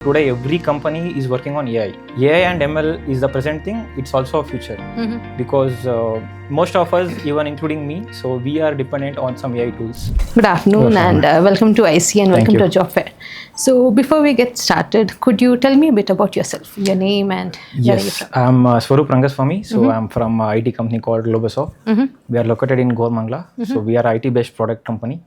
Today, every company is working on AI. AI and ML is the present thing. It's also a future because most of us, even including me, so we are dependent on some AI tools. Good afternoon and welcome to IZee and welcome to a job fair. So before we get started, could you tell me a bit about yourself, your name and where are you from? I'm Swaroop Rangaswamy. So I'm from an IT company called Globussoft. We are located in Gormangla. So we are IT-based product company.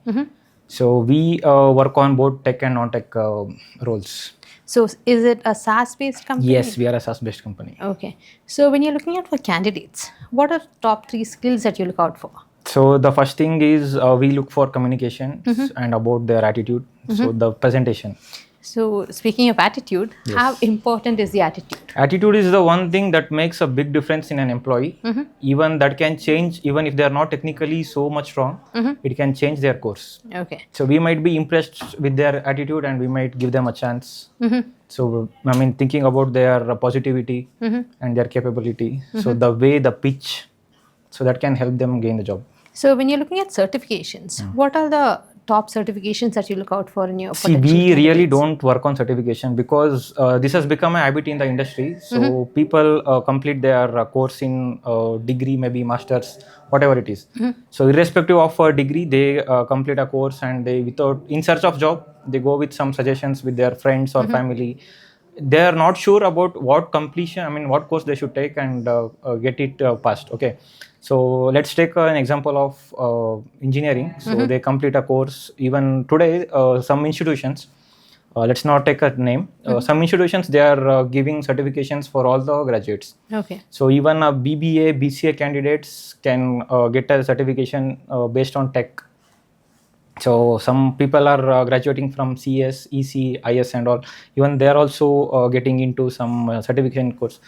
So we work on both tech and non-tech roles. So is it a SaaS-based company? Yes, we are a SaaS-based company. Okay. So when you're looking out for candidates, what are top 3 skills that you look out for? So the first thing is we look for communications and about their attitude. So the presentation. So speaking of attitude, how important is the attitude? Attitude is the one thing that makes a big difference in an employee. Even that can change, even if they are not technically so much strong, it can change their course. Okay. So we might be impressed with their attitude and we might give them a chance. So I mean, thinking about their positivity and their capability. So the way, the pitch, so that can help them gain the job. So when you're looking at certifications, what are the top certifications that you look out for in your See, we really don't work on certification because this has become a habit in the industry. So people complete their course in degree, maybe masters, whatever it is. So irrespective of a degree, they complete a course and they, without in search of job, they go with some suggestions with their friends or family. They are not sure about what completion, I mean, what course they should take and get it passed. Okay. So let's take an example of engineering. So they complete a course. Even today, some institutions, let's not take a name. Some institutions, they are giving certifications for all the graduates. Okay. So even a BBA, BCA candidates can get a certification based on tech. So some people are graduating from CS, EC, IS and all. Even they are also getting into some certification course.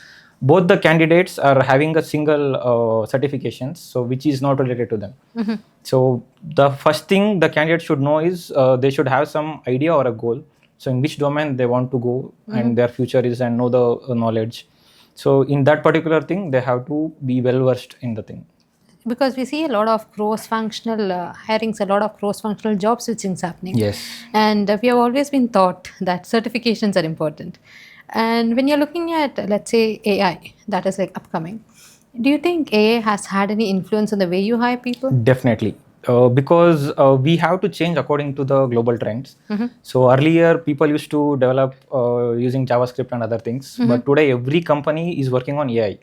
Both the candidates are having a single certifications, so which is not related to them. So the first thing the candidate should know is they should have some idea or a goal. So in which domain they want to go and their future is, and know the knowledge. So in that particular thing, they have to be well versed in the thing. Because we see a lot of cross-functional hirings, a lot of cross-functional job switchings happening. Yes. And we have always been taught that certifications are important. And when you're looking at, let's say, AI, that is like upcoming, do you think AI has had any influence on the way you hire people? Definitely. Because we have to change according to the global trends. So earlier people used to develop using JavaScript and other things, but today every company is working on AI.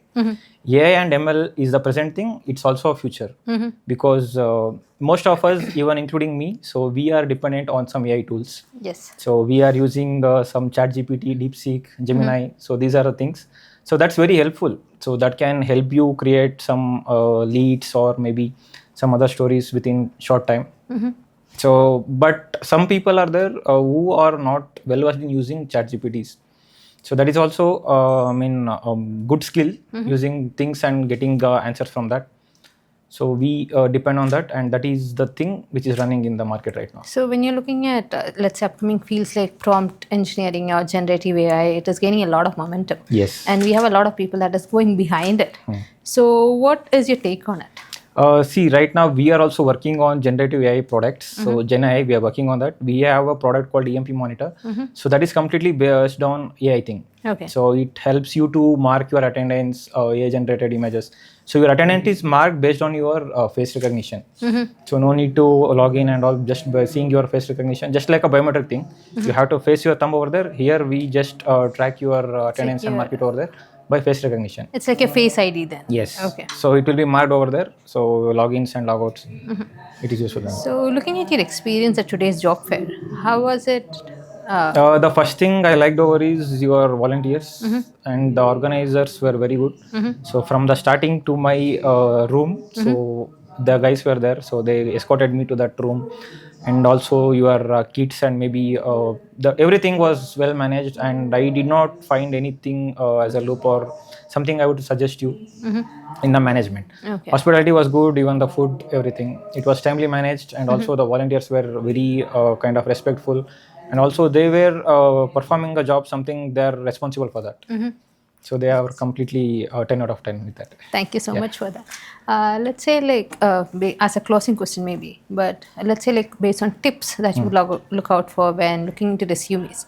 AI and ML is the present thing. It's also a future because most of us, even including me, so we are dependent on some AI tools. Yes. So we are using some ChatGPT, DeepSeek, Gemini. So these are the things. So that's very helpful. So that can help you create some leads or maybe some other stories within short time. So, but some people are there who are not well versed in using ChatGPTs. So that is also, good skill using things and getting answers from that. So we depend on that, and that is the thing which is running in the market right now. So when you're looking at, let's say, upcoming fields like prompt engineering or generative AI, it is gaining a lot of momentum. Yes. And we have a lot of people that is going behind it. So what is your take on it? See, right now we are also working on generative AI products. So Gen AI, we are working on that. We have a product called EMP Monitor. So that is completely based on AI thing. Okay. So it helps you to mark your attendance, AI generated images. So your attendance is marked based on your face recognition. So no need to log in and all, just by seeing your face recognition, just like a biometric thing. You have to face your thumb over there. Here we just track your attendance and mark it over there by face recognition. It's like a face ID then. Yes. Okay. So it will be marked over there. So logins and logouts, it is useful. So looking at your experience at today's job fair, how was it? The first thing I liked over is your volunteers and the organizers were very good. So from the starting to my room, so the guys were there, so they escorted me to that room, and also your kits and maybe everything was well managed, and I did not find anything as a loop or something I would suggest you in the management. Okay. Hospitality was good, even the food, everything. It was timely managed, and also the volunteers were very kind of respectful. And also they were performing a job, something they're responsible for that. So they are completely 10 out of 10 with that. Thank you so much for that. Let's say like, as a closing question maybe, but let's say like based on tips that you look out for when looking into resumes,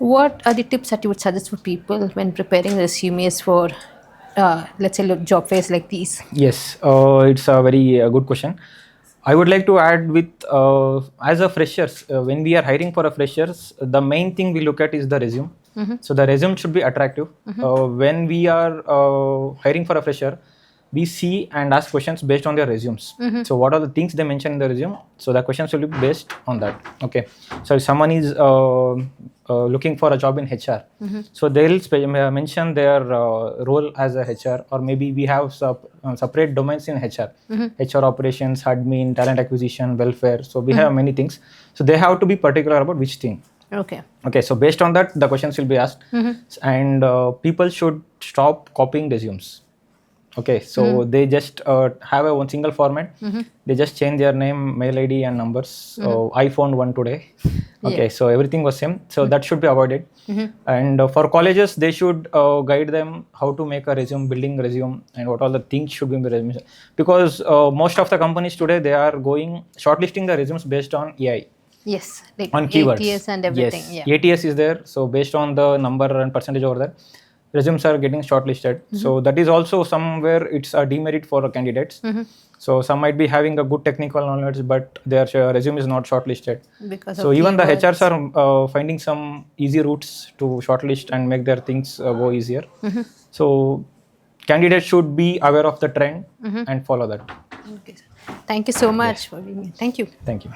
What are the tips that you would suggest for people when preparing resumes for, let's say, job fairs like these? Yes, it's a very good question. I would like to add with as a freshers, when we are hiring for a freshers, the main thing we look at is the resume. So the resume should be attractive. When we are hiring for a fresher, we see and ask questions based on their resumes. So what are the things they mention in the resume? So the questions will be based on that. Okay. So if someone is looking for a job in HR, so they'll mention their role as a HR, or maybe we have separate domains in HR, HR operations, admin, talent acquisition, welfare. So we have many things. So they have to be particular about which thing. Okay, so based on that, the questions will be asked, and people should stop copying resumes. Okay, so they just have a one single format. They just change their name, mail ID, and numbers. I found one today. Okay, so everything was same. So that should be avoided. And for colleges, they should guide them how to make a resume, building resume, and what all the things should be in the resume. Because most of the companies today, they are going shortlisting the resumes based on AI. Yes, like On keywords. ATS and everything. Yes, Yeah. ATS is there. So based on the number and percentage over there, resumes are getting shortlisted. So that is also somewhere it's a demerit for candidates. So some might be having a good technical knowledge, but their resume is not shortlisted. Because So of even the keywords. HRs are finding some easy routes to shortlist and make their things go easier. So candidates should be aware of the trend and follow that. Okay. Thank you so much for being here. Thank you. Thank you.